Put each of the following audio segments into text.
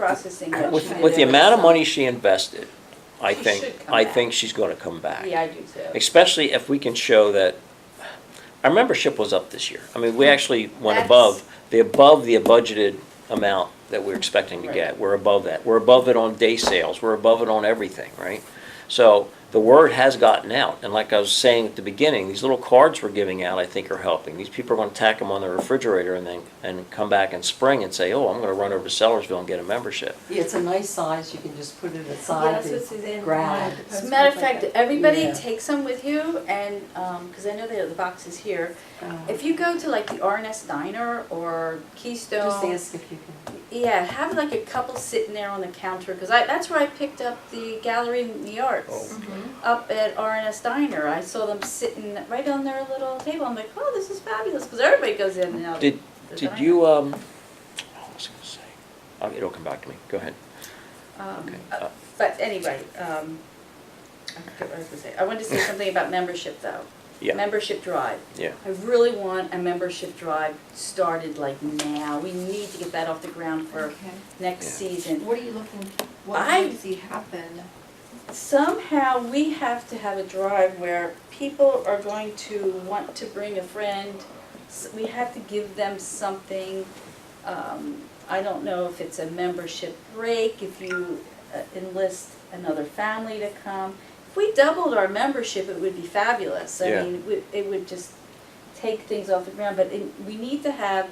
processing what she did With the every amount of summer. money she invested, I She think, should come I back. think she's gonna come back. Yeah, I do too. Especially if we can show that, our membership was up this year. I mean, we actually went That's- above the budgeted amount that we're expecting to Right. get. We're above that. We're above it on day sales. We're above it on everything, right? So the word has gotten out. And like I was saying at the beginning, these little cards we're giving out, I think, are helping. These people are gonna tack them on their refrigerator and come back in spring and say, oh, I'm gonna run over to Sellersville and get a membership. Yeah, it's a nice size, you can just put it Yeah, aside that's what to Suzanne grab. wanted to As post a matter of stuff like fact, that. everybody Yeah. take some with you, and, because I know the box is here. Uh, If you go to like the RNS Diner or Just Keystone, ask if you can. yeah, have like a couple sitting there on the counter, because that's where I picked up the Gallery in the Arts. Mhm. Up at RNS Diner, I saw them sitting right on their little table. I'm like, oh, this is fabulous, because everybody goes in and out. Did the Did diner. you, what was I gonna say? It'll come back to me. Go ahead. Okay. But anyway, I forget what I was gonna say. I wanted to say something about membership though. Yeah. Membership drive. Yeah. I really want a membership drive started like now. We need to get that off the ground for Okay. next Yeah. season. What are you looking, what I- do you see happen? Somehow we have to have a drive where people are going to want to bring a friend. We have to give them something. I don't know if it's a membership break, if you enlist another family to come. If we doubled our membership, it would be fabulous. I Yeah. mean, it would just take things off the ground, but we need to have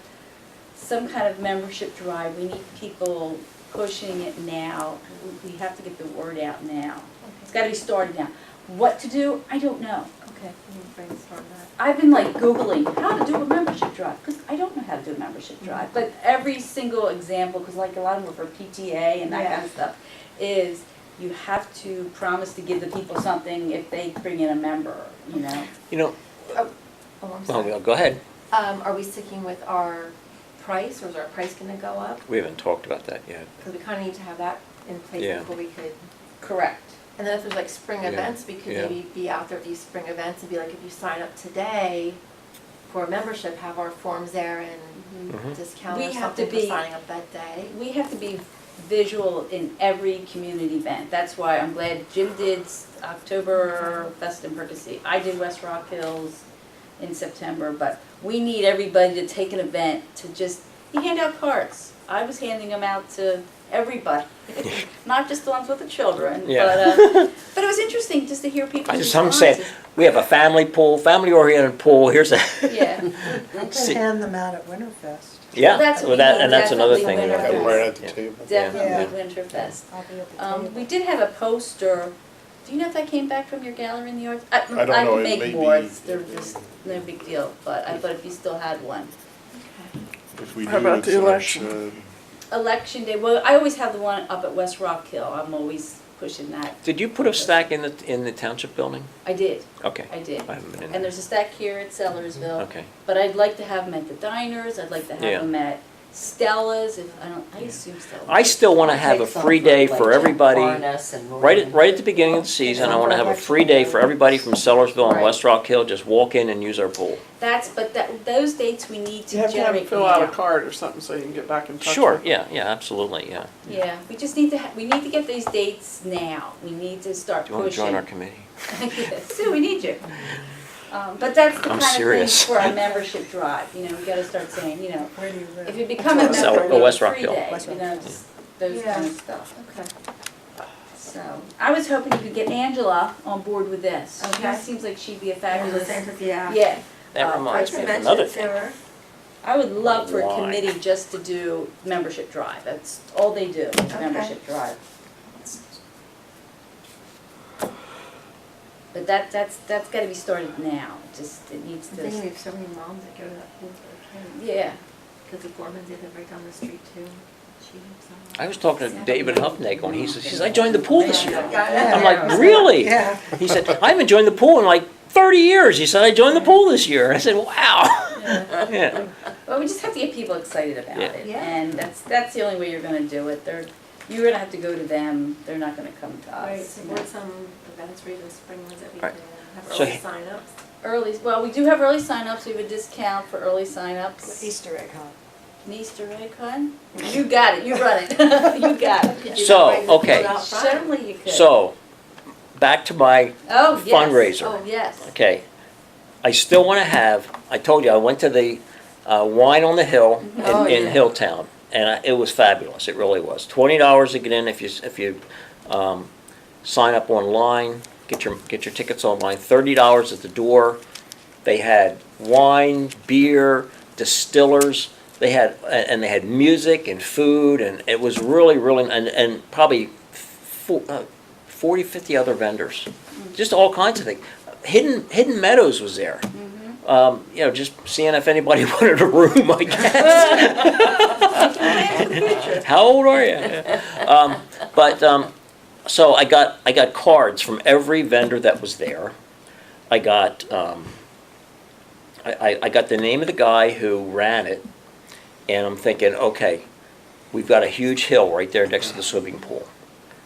some kind of membership drive. We need people pushing it now. We have to get the word out now. It's gotta be started now. What to do, I don't know. Okay, we can brainstorm that. I've been like Googling how to do a membership drive, because I don't know how to do a membership drive. But every single example, because like a lot of them are for PTA and that kind of stuff, is you have to promise to give the people something if they bring in a member, you know? You know, Oh, I'm sorry. well, go ahead. Are we sticking with our price, or is our price gonna go up? We haven't talked about that yet. Because we kinda need to have that in place Yeah. before we could. Correct. And then if there's like spring Yeah, events, we could yeah. maybe be out there at these spring events and be like, if you sign up today for a membership, have our forms there and Mhm. discount We or have to something for be- signing up that day. We have to be visual in every community event. That's why I'm glad Jim did October Fest in Percy. I did West Rock Hills in September, but we need everybody to take an event to just, you hand out cards. I was handing them out to everybody, not just the ones with the children. Yeah. But it was interesting just to hear people's I'm saying, responses. we have a family pool, family-oriented pool, here's a. Yeah. You See- can hand them out at Winterfest. Yeah, That's what well, we that, need, and that's another definitely thing. we Winterfest. gotta do. Right at the Yeah. table. Definitely Yeah. Winterfest. I'll be at the table. We did have a poster. Do you know if that came back from your gallery in the arts? I don't know, can it make may more. be- They're just no big deal. But I thought if you still had one. If we How do, about it's the in our election? shed. Election day. Well, I always have the one up at West Rock Hill. I'm always pushing that. Did you put a stack in the township building? I did. Okay. I did. I haven't been in And there. there's a stack here at Sellersville. Okay. But I'd like to have them at the diners. I'd like to have Yeah. them at Stella's. If I assume Stella's. I still wanna have a Take some free for, day like, for everybody. Barnes and Right at the beginning of the season, I wanna have a free day for everybody from Sellersville and Right. West Rock Hill, just walk in and use our pool. Those dates we need to You have to have generate them fill out a now. card or something so you can get back in touch Sure, with them. yeah, absolutely, yeah. Yeah, we just need to, we need to get these dates now. We need to start Do you wanna pushing. join our committee? Sue, we need you. But that's the I'm kind of thing serious. for our membership drive, you know, we gotta start saying, you know, Where do you live? if you become a West member, Rock we have West a Rock free Hill. day, West you Rock know, Hill. just those Yeah. kind of stuff. Okay. So, I was hoping you could get Angela on board with this. Okay. She seems like she'd be a fabulous, Yeah. yeah. That reminds me of another thing. I would love for a Why? committee just to do membership drive. That's all they do, is membership drive. But that's gotta be started now. Just, it needs I'm thinking we to, have so many moms that go to that pool for their kids. yeah. Because the Gormans, they live right down the street too. She lives on. I was talking to David Huffnagle, and he says, I joined the pool this year. Yeah. I'm like, really? Yeah. He said, I haven't joined the pool in like 30 years. He said, I joined the pool this year. I said, wow. Yeah. Yeah. Well, we just have to get people excited about Yeah. it. Yeah. And that's the only way you're gonna do it. You're gonna have to go to them. They're not gonna come to Right, us. so you what know. are some events or even spring ones that we Right. can have So early he- sign-ups? Well, we do have early signups. We have a discount for early signups. Easter egg hunt. An Easter egg hunt? You got it, you run it, you got it. Could you So, invite the people okay. out front? Certainly you could. So, back to my Oh, yes. fundraiser. Oh, yes. Okay, I still want to have, I told you, I went to the Wine on the Hill Oh, in yeah. Hilltown, and it was fabulous, it really was. $20 to get in if you sign up online, get your tickets online, $30 at the door. They had wine, beer, distillers, they had music and food, and it was really, really, and probably 40, 50 other vendors, just all kinds of things. Hidden Meadows was there. Just seeing if anybody wanted a room, I guess. How old are you? So I got cards from every vendor that was there. I got I got the name of the guy who ran it, and I'm thinking, okay, we've got a huge hill right there next to the swimming pool.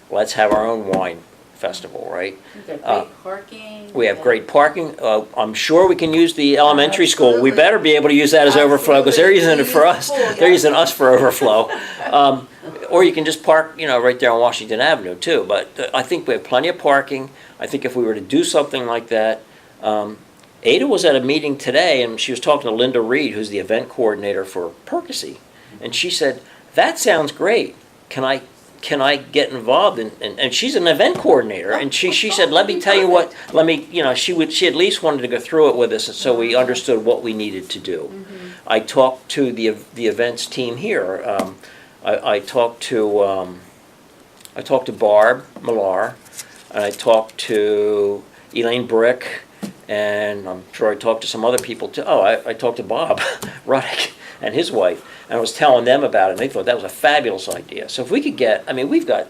Let's have our own wine festival, right? We've got great parking. We have great parking. I'm sure we can use the elementary school. We Absolutely. better be able to use that as overflow, because they're using it for us. Absolutely. Use the pool, They're yeah. using us for overflow. Or you can just park, right there on Washington Avenue too. But I think we have plenty of parking. I think if we were to do something like that, Ada was at a meeting today, and she was talking to Linda Reed, who's the event coordinator for Percy, and she said, "That sounds great. Can I get involved?" And she's an event coordinator, and she said, "Let me tell you what. She at least wanted to go through it with us, so we understood what we needed to do." I talked to the events team here. I talked to Barb Millar, and I talked to Elaine Brick, and I'm sure I talked to some other people too. Oh, I talked to Bob Ruddick and his wife, and I was telling them about it, and they thought that was a fabulous idea. So if we could get, we've got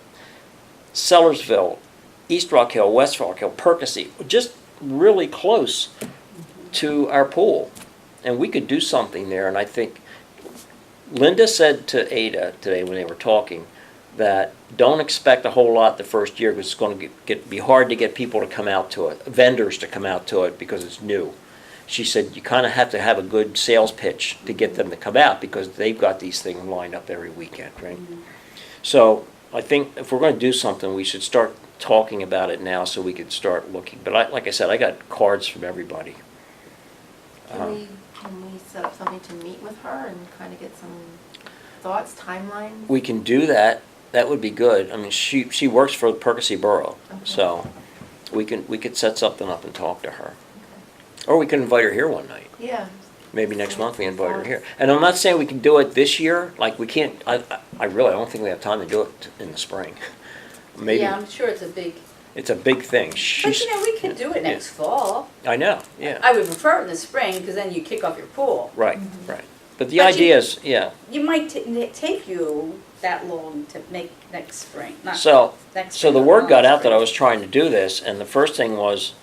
Sellersville, East Rock Hill, West Rock Hill, Percy, just really close to our pool, and we could do something there. And I think Linda said to Ada today when they were talking that don't expect a whole lot the first year, because it's going to be hard to get people to come out to it, vendors to come out to it, because it's new. She said you kind of have to have a good sales pitch to get them to come out, because they've got these things lined up every weekend, right? So I think if we're going to do something, we should start talking about it now so we can start looking. But like I said, I got cards from everybody. Can we set up something to meet with her and kind of get some thoughts, timelines? We can do that. That would be good. She works for Percy Borough, Okay. so we could set something up and talk to her. Or we could invite her here one night. Yeah. Maybe next month we invite her here. And I'm not saying we can do it this year, like we can't, I don't think we have time to do it in the spring. Maybe, Yeah, I'm sure it's a big, it's a big thing. but we could do it next fall. I know, yeah, I would prefer it in the spring, because then you kick off your pool. right. But the But idea is, yeah, You might take you that long to make next spring, not so, next so spring, the but word got next out that I spring. was trying to do this, and the first thing was,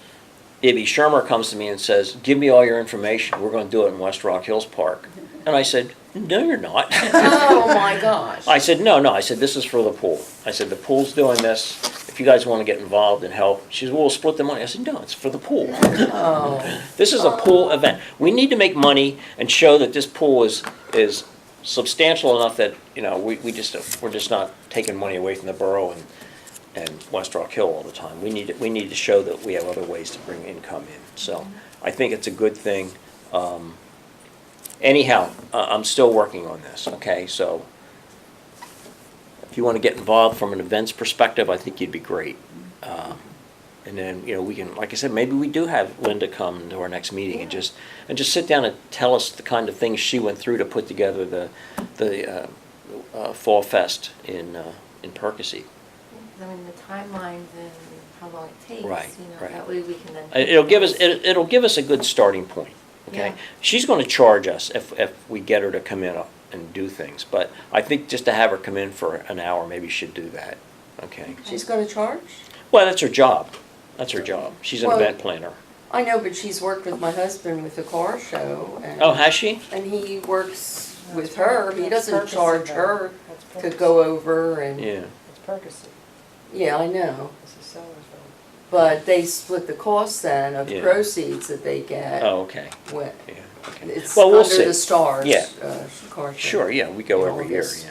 Ibby Shermer comes to me and says, "Give me all your information, we're gonna do it in West Rock Hills Park." And I said, "No, you're not." Oh, my gosh. I said, no, I said, "This is for the pool." I said, "The pool's doing this, if you guys wanna get involved and help." She said, "Well, we'll split the money." I said, "No, it's for the pool." Oh, This is a pool event. We need to make money and show that this pool is substantial enough that, we're just not taking money away from the borough and West Rock Hill all the time. We need to show that we have other ways to bring income in. So I think it's a good thing. Anyhow, I'm still working on this, okay? So if you want to get involved from an events perspective, I think you'd be great. And then, we can, like I said, maybe we do have Linda come to our next meeting and just sit down and tell us the kind of things she went through to put together the Fall Fest in Percy. The timelines and how long it takes, Right, right. that way we can then. It'll give us a good starting point, okay? Yeah. She's going to charge us if we get her to come in and do things, but I think just to have her come in for an hour, maybe should do that, okay? she's gonna charge? Well, that's her job. That's her job. She's an Well- event planner. I know, but she's worked with my husband with the car show, and. Oh, has she? And he works with her, he doesn't charge her to go over and. Yeah. It's Percy, Yeah, I know, this is Sellersville. but they split the cost then of the Yeah. proceeds that they get. Oh, okay. When, Yeah. It's Well, we'll under see. the stars. Yeah. Car show. Sure, yeah, we go In every year, August.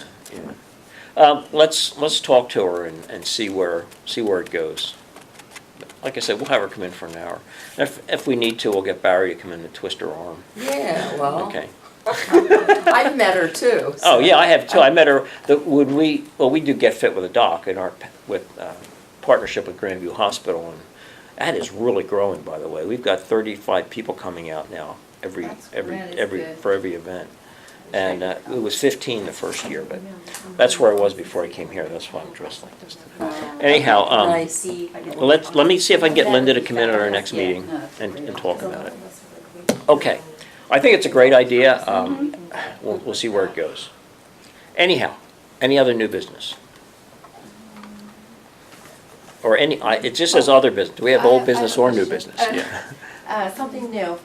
yeah. Let's talk to her and see where it goes. Like I said, we'll have her come in for an hour. If we need to, we'll get Barry to come in and twist her arm. Yeah, well, Okay. I've met her too. Oh, so- yeah, I have too. I met her, we do Get Fit with a Doc in our, with partnership with Grandview Hospital, and that is really growing, by the way. We've got 35 people coming out now That is good. for every event. And it was 15 the first year, but that's where I was before I came here. That's why I'm dressed like this today. Anyhow, Nice. let me see if I can get Linda to come in at our next meeting and talk about it. Okay. I think it's a great idea. We'll see where it goes. Anyhow, any other new business? Or it just says other business. Do we have I old have business a or new question. business? Yeah. Something new.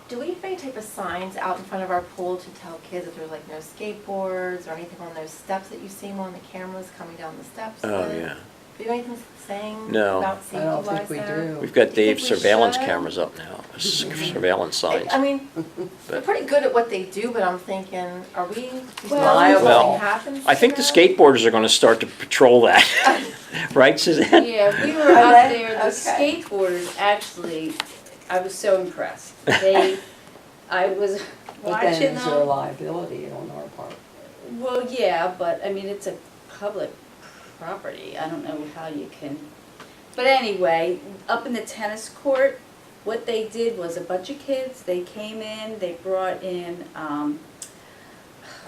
Do we have any type of signs out in front of our pool to tell kids if there's like no skateboards or anything on those steps that you see them on the cameras coming down the steps? Oh, with? yeah. Do you have anything saying No. about I safety don't think wise we there? do. We've got You think Dave's we surveillance should? cameras up now, surveillance signs. I mean, they're pretty good at what they do, but I'm thinking, are we Liable. something happens I think to the them? skateboarders are gonna start to patrol that. Right, Suzanne? Yeah, we were Are up they? there, the Okay. skateboarders, actually, I was so impressed. I was But then watching is there a them. liability on our part? Well, yeah, but I mean, it's a public property, I don't know how you can. But anyway, up in the tennis court, what they did was a bunch of kids, they came in, they brought in,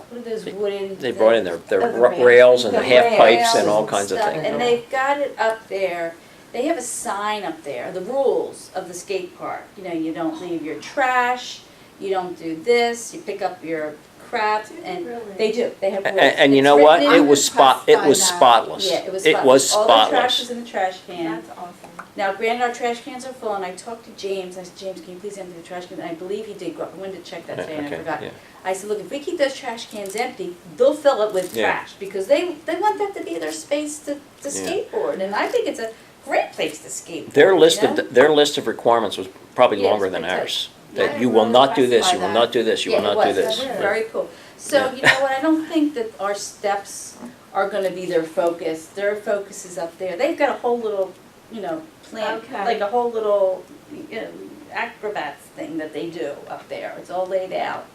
what are those wooden? They brought in their the rails and the The half pipes rails and all kinds of stuff, things. And they've got it up there, they have a sign up there, the rules of the skate park. You know, you don't leave your trash, you don't do this, you pick up your crap, and Really? they do, they have rules. And you It's know what? written It in- was impressed by that. spotless. Yeah, it was It was All the trash spotless. is in the trash can. That's awesome. Now, granted, our trash cans are full, and I talked to James, I said, James, can you please empty the trash can? And I believe he did, I wanted to check that today, and I Okay, forgot. yeah. I said, look, if we keep those trash cans empty, they'll fill it with Yeah. trash, because they want that to be their space to Yeah. skateboard, and I think it's a great place to skateboard, Their list you know? their list of requirements was probably Yes, longer than it's a- ours. Yeah, That I'm you will really not do this, impressed you by will that. not do this, you will Yeah, not do it this. was, Yeah. very cool. So, Yeah. you know what, I don't think that our steps are gonna be their focus, their focus is up there. They've got a whole little, you know, plan, Okay. like a whole little, you know, acrobats thing that they do up there, it's all laid out.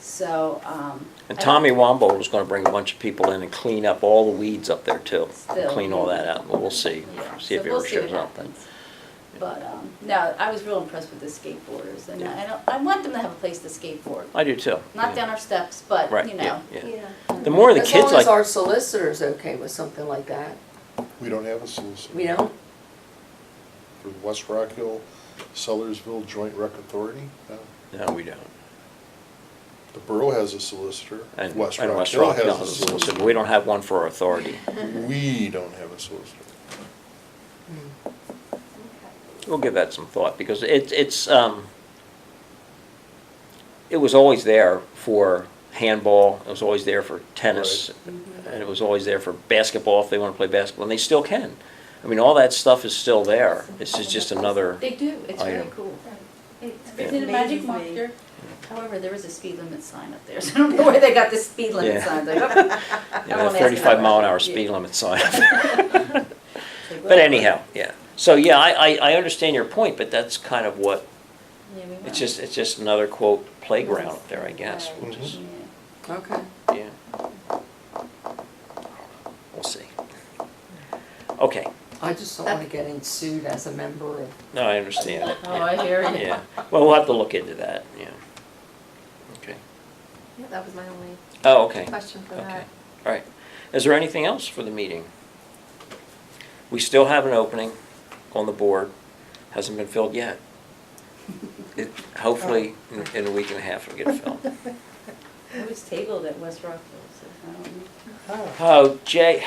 So, And I Tommy Womble was gonna bring a bunch of people in and clean up all the weeds up there too. Still. Clean all that out, but we'll see, yeah, see if so he we'll ever see what shows up. happens. But, no, I was real impressed with the skateboarders, and I want them to have a place to skateboard. I do too. Not yeah. down our steps, but, Right, you yeah, know. yeah. The more the As kids long like, as our solicitor's okay with something like that, We don't have a solicitor. we don't? For the West Rock Hill, Sellersville Joint Rec Authority, no. no, we don't. The borough has a solicitor. And West and Rock West Hill Rock has Hill a has a solicitor, solicitor. but we don't have one for our authority. We don't have a solicitor. We'll give that some thought, because it was always there for handball, it was always there for tennis, and it was always there for basketball if they want to play basketball, and they still can. I mean, all that stuff is still there, this is just another, They do, it's very Item. cool. It's Yeah. in a magic Amazes mark me. there. However, there is a speed limit sign up there, so I don't know where they got the speed limit Yeah. sign. Like, oh, you I know, won't ask 35 mile an hour about that. speed Yeah. limit sign. Like, But well, anyhow, yeah, so yeah, I understand your point, but that's kind of what, yeah, we it's will. just another quote playground up there, I guess, Right. we'll just, Yeah. Okay. yeah. We'll see. Okay, I just don't wanna get in sued as a member of, no, I understand it. Oh, I hear you. Yeah, well, we'll have to look into that, yeah. Okay. Yeah, that was my only Oh, okay, question for okay, that. all right. Is there anything else for the meeting? We still have an opening on the board, hasn't been filled yet. Hopefully, in a week and a half, it'll get filled. It was tabled at West Rockville, so I don't know. Oh, Jay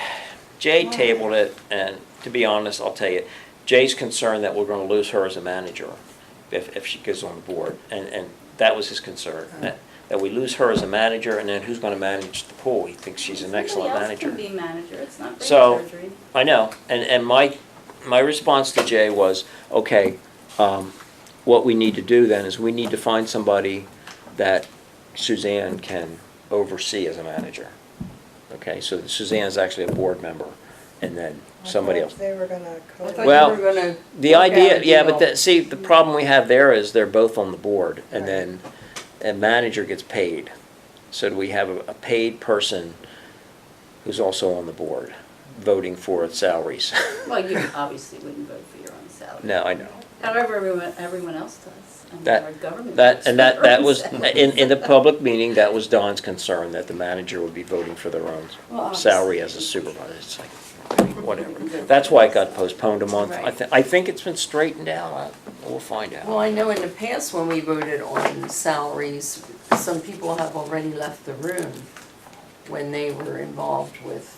tabled it, and to be honest, I'll tell you, Jay's concerned that we're gonna lose her as a manager if she goes on the board, and that was his concern, that we lose her as a manager, and then who's gonna manage the pool? He thinks she's an excellent manager. Somebody else can be manager, it's not brain So- surgery. I know, and my response to Jay was, okay, what we need to do then is we need to find somebody that Suzanne can oversee as a manager. Okay, so Suzanne is actually a board member, and then somebody else. They were gonna I thought co. you Well, were gonna The work idea, out a yeah, but deal. see, the problem we have there is they're both on the board, and Right. then a manager gets paid. So do we have a paid person who's also on the board, voting for its salaries? Well, you obviously wouldn't vote for your own salary. No, I know. However, everyone else does. I mean, That- our government That, votes and for that their own was, salaries. in the public meeting, that was Don's concern, that the manager would be voting for their own Well, salary as a obviously. supervisor. It's like, okay, whatever. That's why it got postponed a month. Right. I think it's been straightened out. We'll find Well, out. I know in the past when we voted on salaries, some people have already left the room when they were involved with,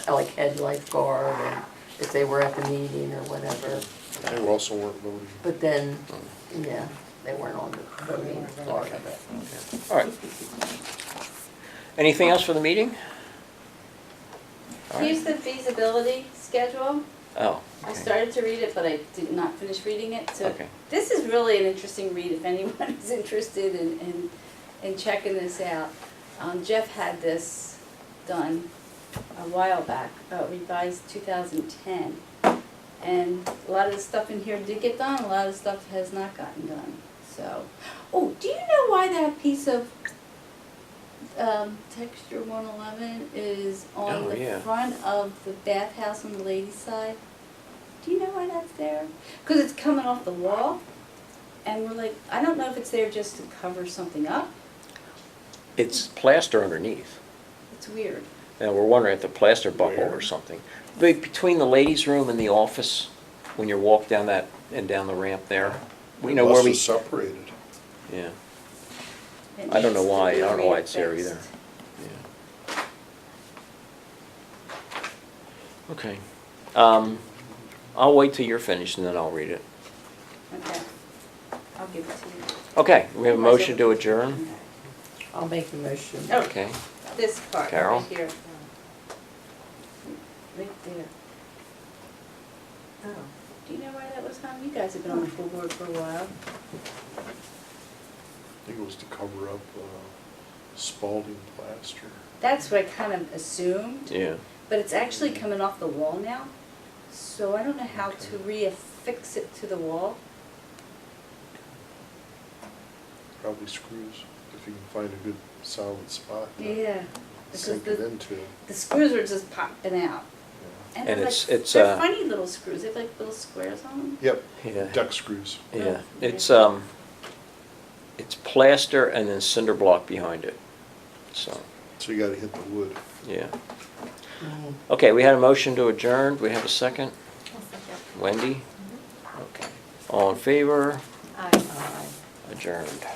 like head lifeguard, and if they were at the meeting or whatever. They also weren't voting. But then, yeah, they weren't on the voting part of it. All right. Anything else for the meeting? All right. Here's the feasibility schedule. Oh, I okay. started to read it, but I did not finish reading it, so Okay. this is really an interesting read if anyone is interested in checking this out. Jeff had this done a while back, revised 2010. And a lot of the stuff in here did get done, a lot of the stuff has not gotten done, so. Oh, do you know why that piece of texture 111 is on Oh, the yeah. front of the bathhouse on the ladies' side? Do you know why that's there? Because it's coming off the wall, and we're like, I don't know if it's there just to cover something up. It's plaster underneath. It's weird. And we're wondering if the plaster buckled or Where? something. Between the ladies' room and the office, when you walk down that, and down the ramp there, we know where Unless we, it's separated. yeah, It I don't know needs to why. be I don't know why it's there refixed. either. yeah. Okay. I'll wait till you're finished and then I'll read it. Okay. I'll give it to you. Okay, we have a motion to adjourn. I'll make the motion. Oh. Okay, This part, Carol? right here. Right there. Oh. Do you know why that was, Tom? You guys have been on the school board for a while. I think it was to cover up Spalding plaster. That's what I kind of assumed, yeah. but it's actually coming off the wall now. So I don't know how to reaffix it to the wall. Probably screws, if you can find a good solid spot to Yeah. Because sink it the, into. the screws are just popping out. Yeah. And they're it's, they're funny little screws. They have like little squares on them. Yep, Yeah. deck screws. Yeah, Oh, it's plaster and then cinder block behind it, so, So you gotta hit the wood. yeah. Mm. Okay, we had a motion to adjourn, do we have a second? I'll second. Wendy? Okay. All in favor? Aye. Aye. Adjourned.